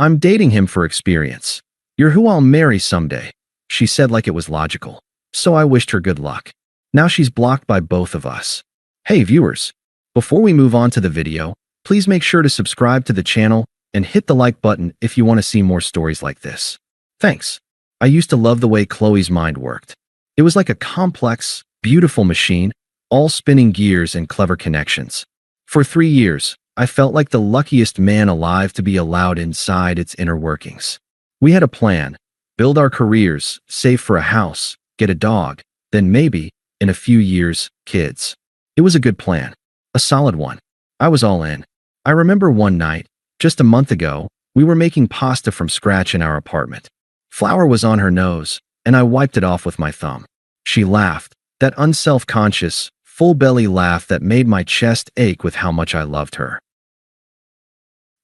I'm dating him for experience. You're who I'll marry someday, she said like it was logical. So I wished her good luck. Now she's blocked by both of us. Hey viewers, before we move on to the video, please make sure to subscribe to the channel and hit the like button if you want to see more stories like this. Thanks. I used to love the way Qley's mind worked. It was like a complex, beautiful machine, all spinning gears and clever connections. For 3 years, I felt like the luckiest man alive to be allowed inside its inner workings. We had a plan: build our careers, save for a house, get a dog, then maybe, in a few years, kids. It was a good plan. A solid one. I was all in. I remember one night, just a month ago, we were making pasta from scratch in our apartment. Flour was on her nose, and I wiped it off with my thumb. She laughed, that unself-conscious, full-belly laugh that made my chest ache with how much I loved her.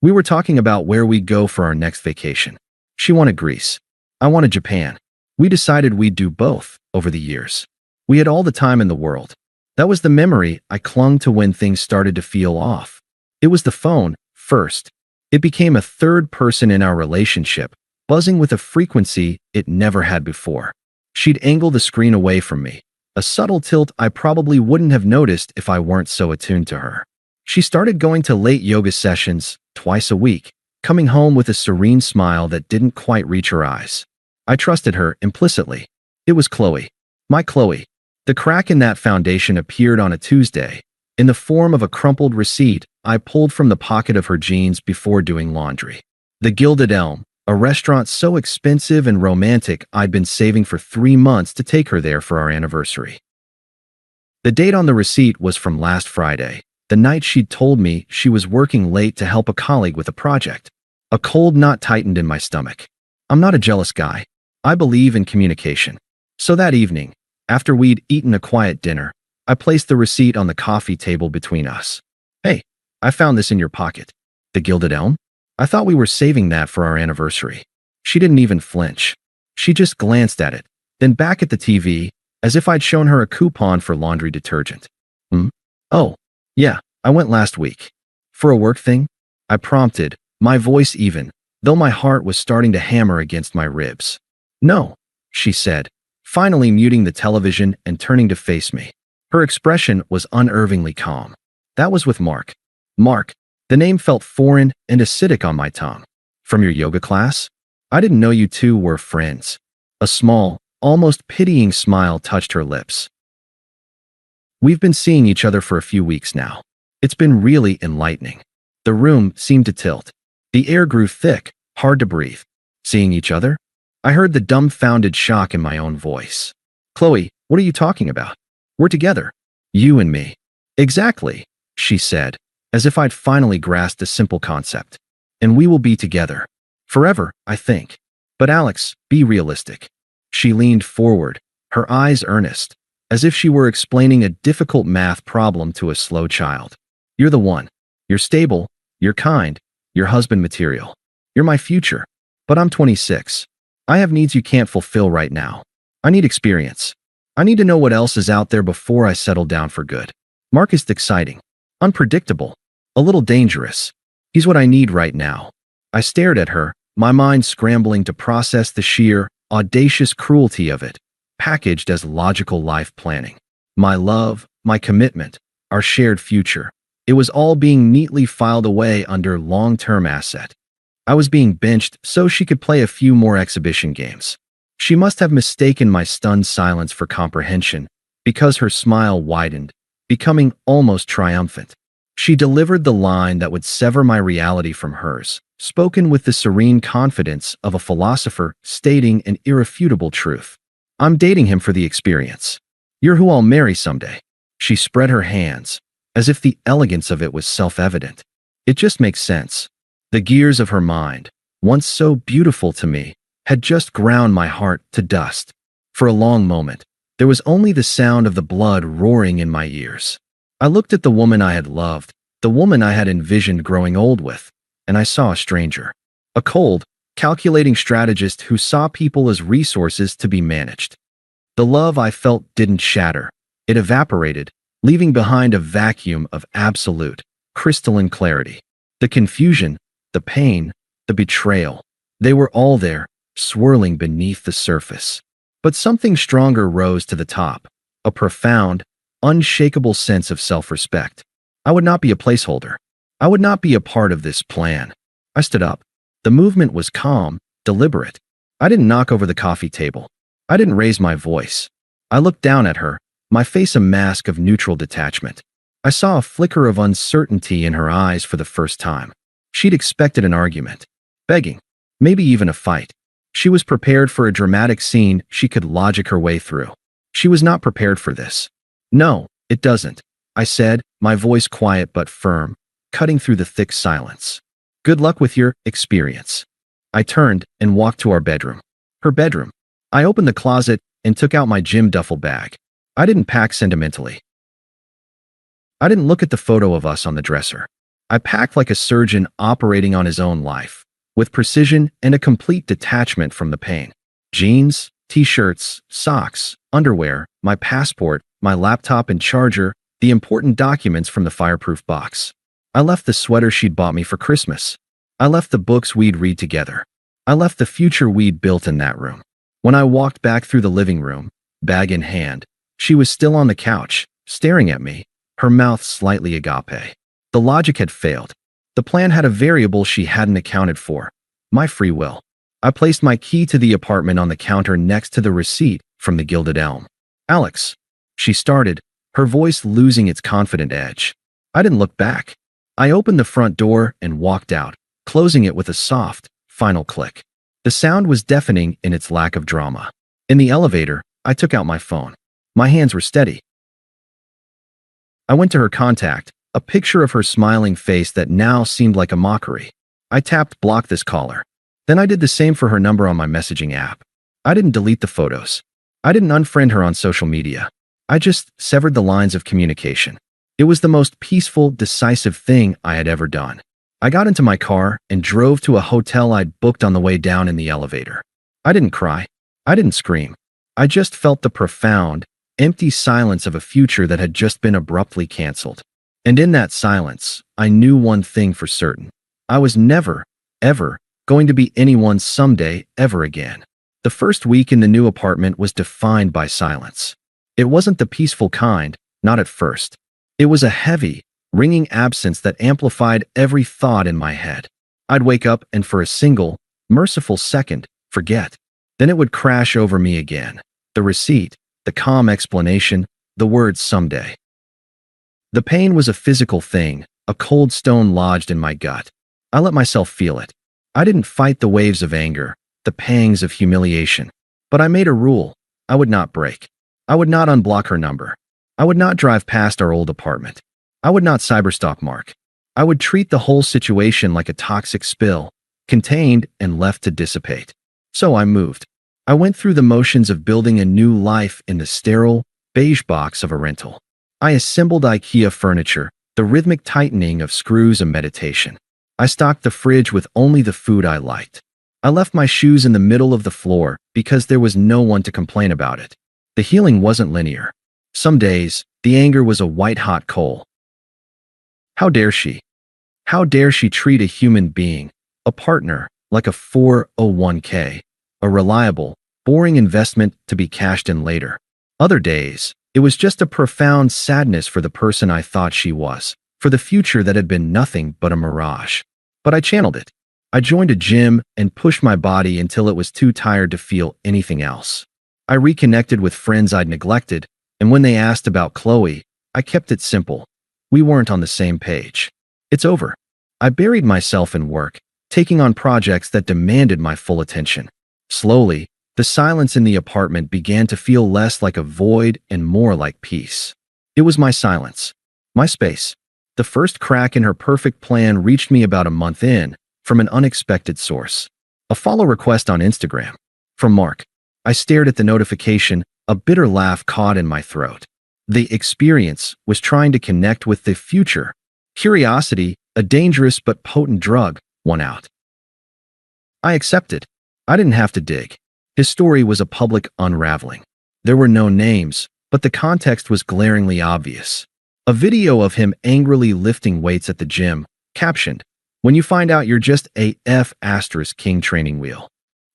We were talking about where we'd go for our next vacation. She wanted Greece. I wanted Japan. We decided we'd do both over the years. We had all the time in the world. That was the memory I clung to when things started to feel off. It was the phone, first. It became a third person in our relationship, buzzing with a frequency it never had before. She'd angle the screen away from me, a subtle tilt I probably wouldn't have noticed if I weren't so attuned to her. She started going to late yoga sessions, twice a week, coming home with a serene smile that didn't quite reach her eyes. I trusted her implicitly. It was Qley. My Qley. The crack in that foundation appeared on a Tuesday, in the form of a crumpled receipt I pulled from the pocket of her jeans before doing laundry. The Gilded Elm, a restaurant so expensive and romantic I'd been saving for 3 months to take her there for our anniversary. The date on the receipt was from last Friday, the night she'd told me she was working late to help a colleague with a project. A cold knot tightened in my stomach. I'm not a jealous guy. I believe in communication. So that evening, after we'd eaten a quiet dinner, I placed the receipt on the coffee table between us. Hey, I found this in your pocket. The Gilded Elm? I thought we were saving that for our anniversary. She didn't even flinch. She just glanced at it, then back at the TV, as if I'd shown her a coupon for laundry detergent. Oh, yeah, I went last week. For a work thing? I prompted, my voice even, though my heart was starting to hammer against my ribs. No, she said, finally muting the television and turning to face me. Her expression was unervingly calm. That was with Mark. Mark. The name felt foreign and acidic on my tongue. From your yoga class? I didn't know you two were friends. A small, almost pitying smile touched her lips. We've been seeing each other for a few weeks now. It's been really enlightening. The room seemed to tilt. The air grew thick, hard to breathe. Seeing each other? I heard the dumbfounded shock in my own voice. Qley, what are you talking about? We're together. You and me. Exactly, she said, as if I'd finally grasped a simple concept. And we will be together. Forever, I think. But Alex, be realistic. She leaned forward, her eyes earnest, as if she were explaining a difficult math problem to a slow child. You're the one. You're stable, you're kind, you're husband material. You're my future. But I'm 26. I have needs you can't fulfill right now. I need experience. I need to know what else is out there before I settle down for good. Mark is exciting, unpredictable, a little dangerous. He's what I need right now. I stared at her, my mind scrambling to process the sheer, audacious cruelty of it, packaged as logical life planning. My love, my commitment, our shared future. It was all being neatly filed away under long-term asset. I was being benched so she could play a few more exhibition games. She must have mistaken my stunned silence for comprehension, because her smile widened, becoming almost triumphant. She delivered the line that would sever my reality from hers, spoken with the serene confidence of a philosopher stating an irrefutable truth. I'm dating him for the experience. You're who I'll marry someday. She spread her hands, as if the elegance of it was self-evident. It just makes sense. The gears of her mind, once so beautiful to me, had just ground my heart to dust. For a long moment, there was only the sound of the blood roaring in my ears. I looked at the woman I had loved, the woman I had envisioned growing old with, and I saw a stranger. A cold, calculating strategist who saw people as resources to be managed. The love I felt didn't shatter. It evaporated, leaving behind a vacuum of absolute, crystalline clarity. The confusion, the pain, the betrayal. They were all there, swirling beneath the surface. But something stronger rose to the top, a profound, unshakable sense of self-respect. I would not be a placeholder. I would not be a part of this plan. I stood up. The movement was calm, deliberate. I didn't knock over the coffee table. I didn't raise my voice. I looked down at her, my face a mask of neutral detachment. I saw a flicker of uncertainty in her eyes for the first time. She'd expected an argument, begging, maybe even a fight. She was prepared for a dramatic scene she could logic her way through. She was not prepared for this. No, it doesn't, I said, my voice quiet but firm, cutting through the thick silence. Good luck with your experience. I turned and walked to our bedroom. Her bedroom. I opened the closet and took out my gym duffel bag. I didn't pack sentimentally. I didn't look at the photo of us on the dresser. I packed like a surgeon operating on his own life, with precision and a complete detachment from the pain. Jeans, t-shirts, socks, underwear, my passport, my laptop and charger, the important documents from the fireproof box. I left the sweater she'd bought me for Christmas. I left the books we'd read together. I left the future we'd built in that room. When I walked back through the living room, bag in hand, she was still on the couch, staring at me, her mouth slightly agape. The logic had failed. The plan had a variable she hadn't accounted for, my free will. I placed my key to the apartment on the counter next to the receipt from the Gilded Elm. Alex, she started, her voice losing its confident edge. I didn't look back. I opened the front door and walked out, closing it with a soft, final click. The sound was deafening in its lack of drama. In the elevator, I took out my phone. My hands were steady. I went to her contact, a picture of her smiling face that now seemed like a mockery. I tapped block this caller. Then I did the same for her number on my messaging app. I didn't delete the photos. I didn't unfriend her on social media. I just severed the lines of communication. It was the most peaceful, decisive thing I had ever done. I got into my car and drove to a hotel I'd booked on the way down in the elevator. I didn't cry. I didn't scream. I just felt the profound, empty silence of a future that had just been abruptly canceled. And in that silence, I knew one thing for certain. I was never, ever going to be anyone someday ever again. The first week in the new apartment was defined by silence. It wasn't the peaceful kind, not at first. It was a heavy, ringing absence that amplified every thought in my head. I'd wake up and for a single, merciful second, forget. Then it would crash over me again. The receipt, the calm explanation, the words someday. The pain was a physical thing, a cold stone lodged in my gut. I let myself feel it. I didn't fight the waves of anger, the pangs of humiliation. But I made a rule. I would not break. I would not unblock her number. I would not drive past our old apartment. I would not cyberstalk Mark. I would treat the whole situation like a toxic spill, contained and left to dissipate. So I moved. I went through the motions of building a new life in the sterile, beige box of a rental. I assembled IKEA furniture, the rhythmic tightening of screws a meditation. I stocked the fridge with only the food I liked. I left my shoes in the middle of the floor because there was no one to complain about it. The healing wasn't linear. Some days, the anger was a white-hot coal. How dare she? How dare she treat a human being, a partner, like a 401k, a reliable, boring investment to be cashed in later? Other days, it was just a profound sadness for the person I thought she was, for the future that had been nothing but a mirage. But I channeled it. I joined a gym and pushed my body until it was too tired to feel anything else. I reconnected with friends I'd neglected, and when they asked about Qley, I kept it simple. We weren't on the same page. It's over. I buried myself in work, taking on projects that demanded my full attention. Slowly, the silence in the apartment began to feel less like a void and more like peace. It was my silence, my space. The first crack in her perfect plan reached me about a month in, from an unexpected source. A follow request on Instagram. From Mark. I stared at the notification, a bitter laugh caught in my throat. The experience was trying to connect with the future. Curiosity, a dangerous but potent drug, won out. I accepted. I didn't have to dig. His story was a public unraveling. There were no names, but the context was glaringly obvious. A video of him angrily lifting weights at the gym, captioned, When you find out you're just a F**king training wheel.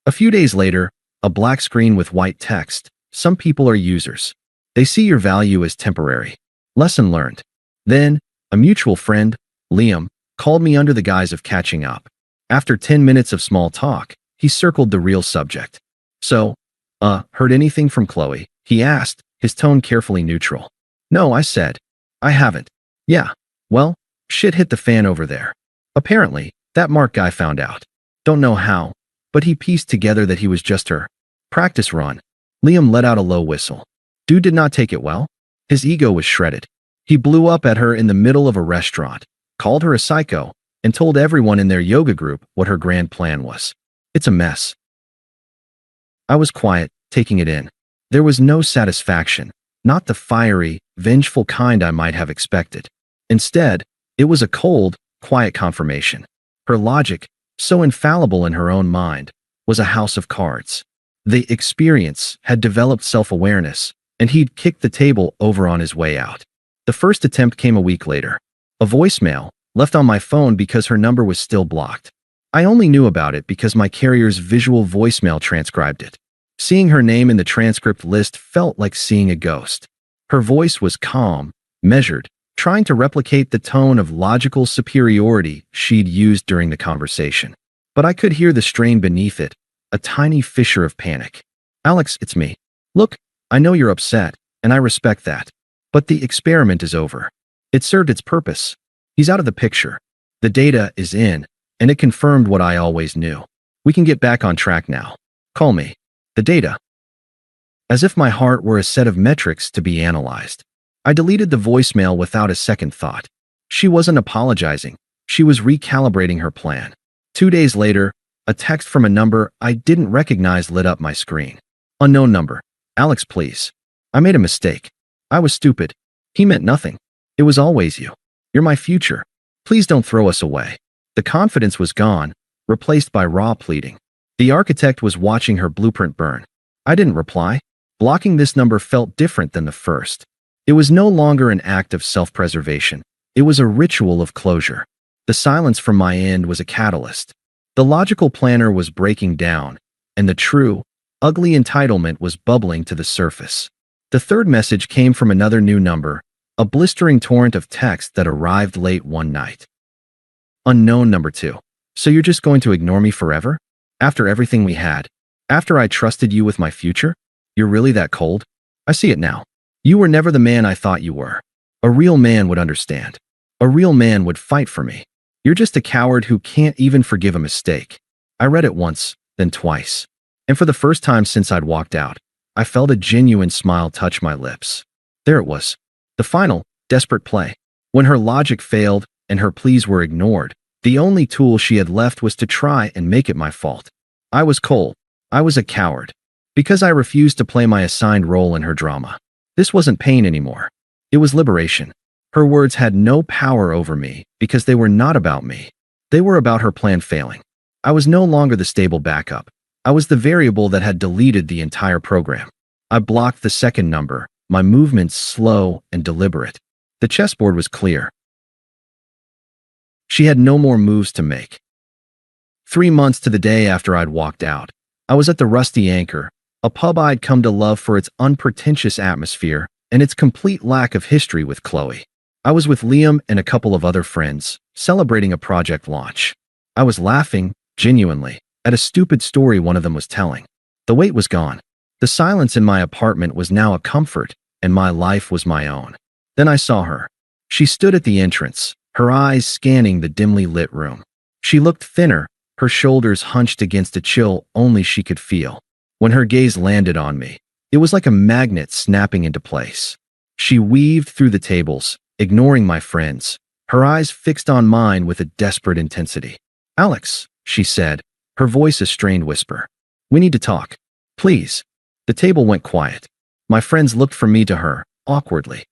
A few days later, a black screen with white text. Some people are users. They see your value as temporary. Lesson learned. Then, a mutual friend, Liam, called me under the guise of catching up. After 10 minutes of small talk, he circled the real subject. So, heard anything from Qley? He asked, his tone carefully neutral. No, I said. I haven't. Yeah, well, shit hit the fan over there. Apparently, that Mark guy found out. Don't know how, but he pieced together that he was just her practice run. Liam let out a low whistle. Dude did not take it well. His ego was shredded. He blew up at her in the middle of a restaurant, called her a psycho, and told everyone in their yoga group what her grand plan was. It's a mess. I was quiet, taking it in. There was no satisfaction, not the fiery, vengeful kind I might have expected. Instead, it was a cold, quiet confirmation. Her logic, so infallible in her own mind, was a house of cards. The experience had developed self-awareness, and he'd kicked the table over on his way out. The first attempt came a week later. A voicemail, left on my phone because her number was still blocked. I only knew about it because my carrier's visual voicemail transcribed it. Seeing her name in the transcript list felt like seeing a ghost. Her voice was calm, measured, trying to replicate the tone of logical superiority she'd used during the conversation. But I could hear the strain beneath it, a tiny fissure of panic. Alex, it's me. Look, I know you're upset, and I respect that. But the experiment is over. It served its purpose. He's out of the picture. The data is in, and it confirmed what I always knew. We can get back on track now. Call me. The data. As if my heart were a set of metrics to be analyzed. I deleted the voicemail without a second thought. She wasn't apologizing. She was recalibrating her plan. 2 days later, a text from a number I didn't recognize lit up my screen. Unknown number. Alex, please. I made a mistake. I was stupid. He meant nothing. It was always you. You're my future. Please don't throw us away. The confidence was gone, replaced by raw pleading. The architect was watching her blueprint burn. I didn't reply. Blocking this number felt different than the first. It was no longer an act of self-preservation. It was a ritual of closure. The silence from my end was a catalyst. The logical planner was breaking down, and the true, ugly entitlement was bubbling to the surface. The third message came from another new number, a blistering torrent of text that arrived late one night. Unknown number 2. So you're just going to ignore me forever? After everything we had? After I trusted you with my future? You're really that cold? I see it now. You were never the man I thought you were. A real man would understand. A real man would fight for me. You're just a coward who can't even forgive a mistake. I read it once, then twice. And for the first time since I'd walked out, I felt a genuine smile touch my lips. There it was. The final, desperate play. When her logic failed and her pleas were ignored, the only tool she had left was to try and make it my fault. I was cold. I was a coward. Because I refused to play my assigned role in her drama. This wasn't pain anymore. It was liberation. Her words had no power over me because they were not about me. They were about her plan failing. I was no longer the stable backup. I was the variable that had deleted the entire program. I blocked the second number, my movements slow and deliberate. The chessboard was clear. She had no more moves to make. 3 months to the day after I'd walked out, I was at the Rusty Anchor, a pub I'd come to love for its unpretentious atmosphere and its complete lack of history with Qley. I was with Liam and a couple of other friends, celebrating a project launch. I was laughing, genuinely, at a stupid story one of them was telling. The weight was gone. The silence in my apartment was now a comfort, and my life was my own. Then I saw her. She stood at the entrance, her eyes scanning the dimly lit room. She looked thinner, her shoulders hunched against a chill only she could feel. When her gaze landed on me, it was like a magnet snapping into place. She weaved through the tables, ignoring my friends, her eyes fixed on mine with a desperate intensity. Alex, she said, her voice a strained whisper. We need to talk. Please. The table went quiet. My friends looked from me to her, awkwardly.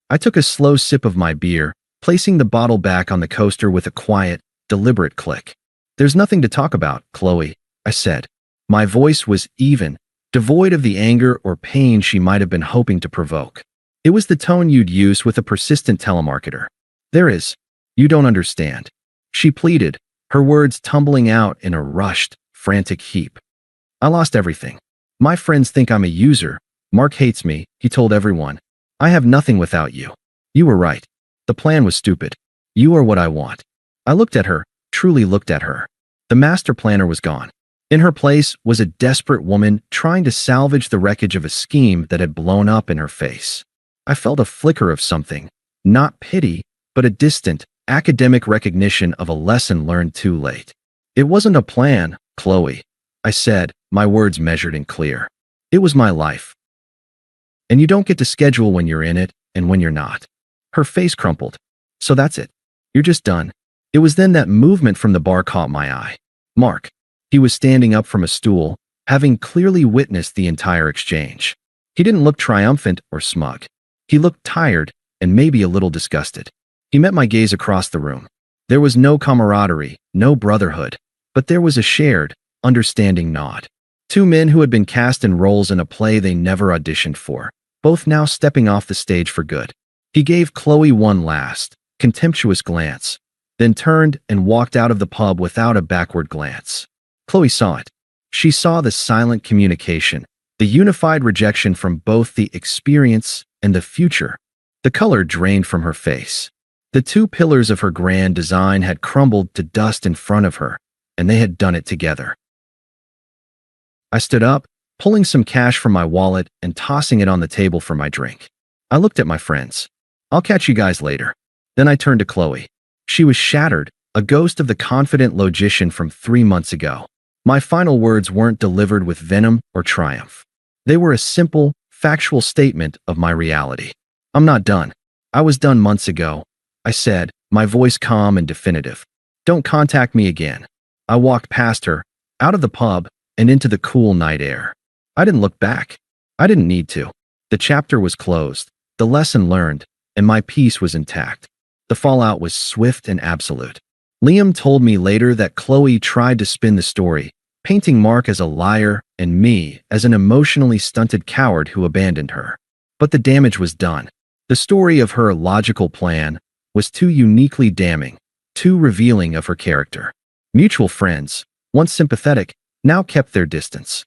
I took a slow sip of my beer, placing the bottle back on the coaster with a quiet, deliberate click. There's nothing to talk about, Qley, I said. My voice was even, devoid of the anger or pain she might have been hoping to provoke. It was the tone you'd use with a persistent telemarketer. There is. You don't understand. She pleaded, her words tumbling out in a rushed, frantic heap. I lost everything. My friends think I'm a user. Mark hates me, he told everyone. I have nothing without you. You were right. The plan was stupid. You are what I want. I looked at her, truly looked at her. The master planner was gone. In her place was a desperate woman trying to salvage the wreckage of a scheme that had blown up in her face. I felt a flicker of something, not pity, but a distant, academic recognition of a lesson learned too late. It wasn't a plan, Qley, I said, my words measured and clear. It was my life. And you don't get to schedule when you're in it and when you're not. Her face crumpled. So that's it. You're just done. It was then that movement from the bar caught my eye. Mark. He was standing up from a stool, having clearly witnessed the entire exchange. He didn't look triumphant or smug. He looked tired and maybe a little disgusted. He met my gaze across the room. There was no camaraderie, no brotherhood, but there was a shared, understanding nod. Two men who had been cast in roles in a play they never auditioned for, both now stepping off the stage for good. He gave Qley one last, contemptuous glance, then turned and walked out of the pub without a backward glance. Qley saw it. She saw the silent communication, the unified rejection from both the experience and the future. The color drained from her face. The two pillars of her grand design had crumbled to dust in front of her, and they had done it together. I stood up, pulling some cash from my wallet and tossing it on the table for my drink. I looked at my friends. I'll catch you guys later. Then I turned to Qley. She was shattered, a ghost of the confident logician from 3 months ago. My final words weren't delivered with venom or triumph. They were a simple, factual statement of my reality. I'm not done. I was done months ago, I said, my voice calm and definitive. Don't contact me again. I walked past her, out of the pub, and into the cool night air. I didn't look back. I didn't need to. The chapter was closed, the lesson learned, and my peace was intact. The fallout was swift and absolute. Liam told me later that Qley tried to spin the story, painting Mark as a liar and me as an emotionally stunted coward who abandoned her. But the damage was done. The story of her logical plan was too uniquely damning, too revealing of her character. Mutual friends, once sympathetic, now kept their distance.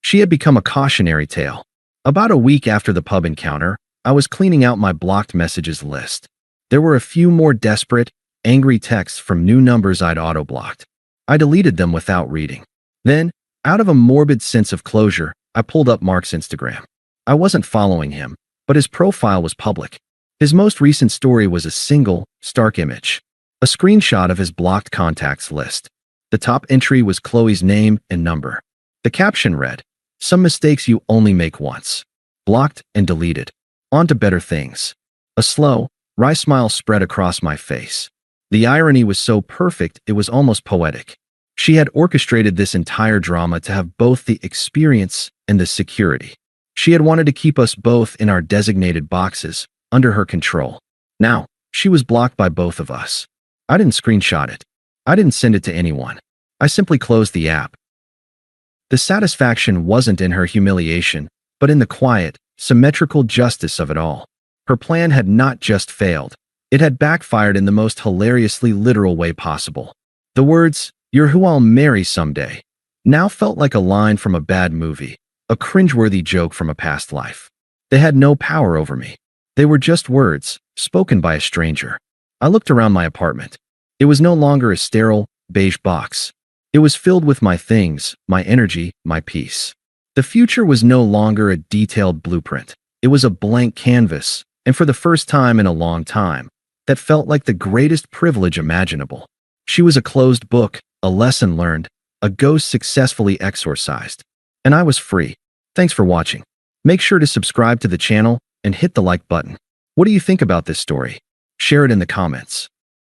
She had become a cautionary tale. About a week after the pub encounter, I was cleaning out my blocked messages list. There were a few more desperate, angry texts from new numbers I'd auto-blocked. I deleted them without reading. Then, out of a morbid sense of closure, I pulled up Mark's Instagram. I wasn't following him, but his profile was public. His most recent story was a single, stark image. A screenshot of his blocked contacts list. The top entry was Qley's name and number. The caption read, "Some mistakes you only make once." Blocked and deleted. On to better things. A slow, wry smile spread across my face. The irony was so perfect it was almost poetic. She had orchestrated this entire drama to have both the experience and the security. She had wanted to keep us both in our designated boxes, under her control. Now, she was blocked by both of us. I didn't screenshot it. I didn't send it to anyone. I simply closed the app. The satisfaction wasn't in her humiliation, but in the quiet, symmetrical justice of it all. Her plan had not just failed. It had backfired in the most hilariously literal way possible. The words, "You're who I'll marry someday," now felt like a line from a bad movie, a cringeworthy joke from a past life. They had no power over me. They were just words, spoken by a stranger. I looked around my apartment. It was no longer a sterile, beige box. It was filled with my things, my energy, my peace. The future was no longer a detailed blueprint. It was a blank canvas, and for the first time in a long time, that felt like the greatest privilege imaginable. She was a closed book, a lesson learned, a ghost successfully exorcised. And I was free. Thanks for watching. Make sure to subscribe to the channel and hit the like button. What do you think about this story? Share it in the comments.